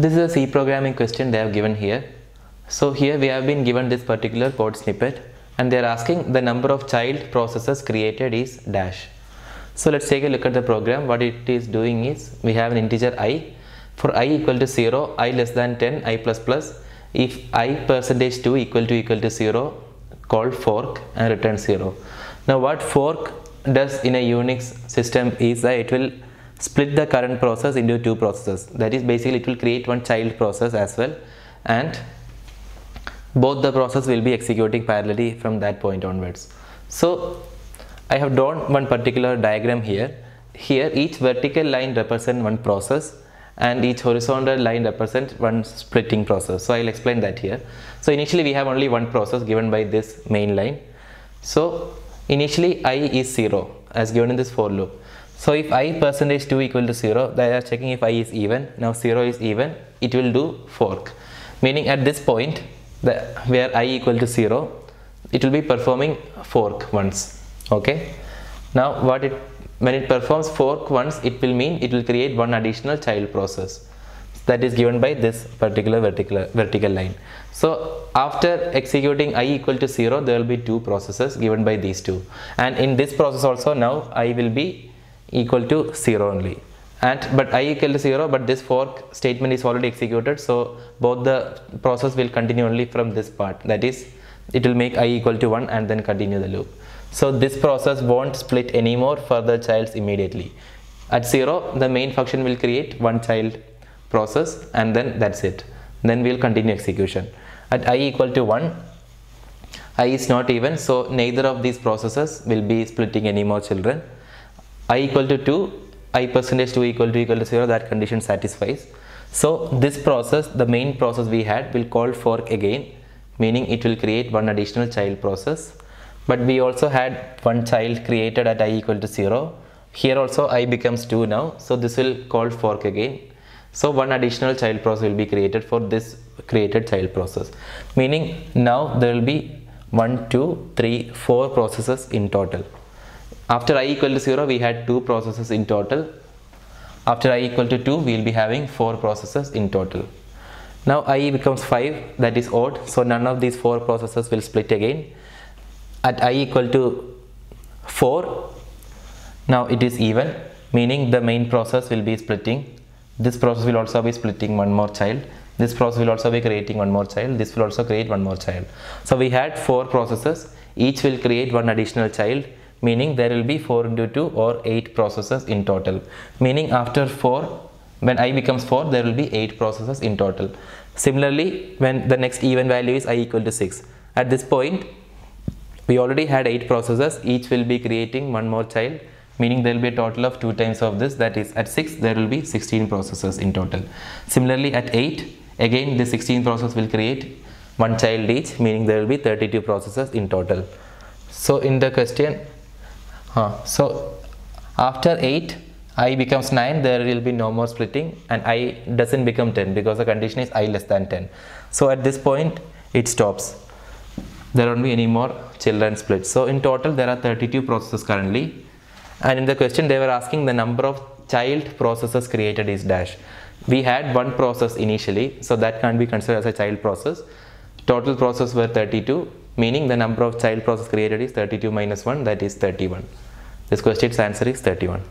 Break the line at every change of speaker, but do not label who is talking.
This is a C programming question they have given here. So here we have been given this particular code snippet and they are asking the number of child processes created is dash. So let's take a look at the program. What it is doing is we have an integer I. For I equal to 0, I less than 10, I plus plus. If I percentage 2 equal to 0, call fork and return 0. Now what fork does in a Unix system is that it will split the current process into two processes. That is, basically it will create one child process as well, and both the process will be executing parallelly from that point onwards. So I have drawn one particular diagram here. Here each vertical line represents one process and each horizontal line represents one splitting process. So I will explain that here. So initially we have only one process given by this main line. So initially I is 0 as given in this for loop. So if I percentage 2 equal to 0, they are checking if I is even. Now 0 is even, it will do fork. Meaning at this point where I equal to 0, it will be performing fork once. Okay. Now when it performs fork once, it will mean it will create one additional child process that is given by this particular vertical line. So after executing I equal to 0, there will be two processes given by these two, and in this process also now I will be equal to 0 only, but I equal to 0, but this fork statement is already executed, so both the process will continue only from this part, that is it will make I equal to 1 and then continue the loop. So this process won't split anymore further childs immediately. At 0 the main function will create one child process and then that's it, then we will continue execution. At I equal to 1, I is not even, so neither of these processes will be splitting any more children. I equal to 2, I percentage 2 equal to 0, that condition satisfies. So this process, the main process we had, will call fork again, meaning it will create one additional child process. But we also had one child created at I equal to 0. Here also I becomes 2 now, so this will call fork again. So one additional child process will be created for this created child process, meaning now there will be 1, 2, 3, 4 processes in total. After I equal to 0, we had 2 processes in total. After I equal to 2, we will be having 4 processes in total. Now I becomes 5, that is odd, so none of these 4 processes will split again. At I equal to 4, now it is even, meaning the main process will be splitting. This process will also be splitting one more child. This process will also be creating one more child. This will also create one more child. So we had 4 processes, each will create one additional child, meaning there will be 4 into 2 or 8 processes in total. Meaning after 4, when I becomes 4, there will be 8 processes in total. Similarly, when the next even value is I equal to 6. At this point, we already had 8 processes, each will be creating one more child, meaning there will be a total of 2 times of this, that is at 6 there will be 16 processes in total. Similarly at 8, again the 16 process will create one child each, meaning there will be 32 processes in total. So in the question, so after 8 I becomes 9, there will be no more splitting, and I doesn't become 10 because the condition is I less than 10. So at this point it stops, there won't be any more children split. So in total there are 32 processes currently, and in the question they were asking the number of child processes created is dash. We had one process initially, so that can't be considered as a child process. Total process were 32, meaning the number of child process created is 32 minus 1, that is 31. This question's answer is 31.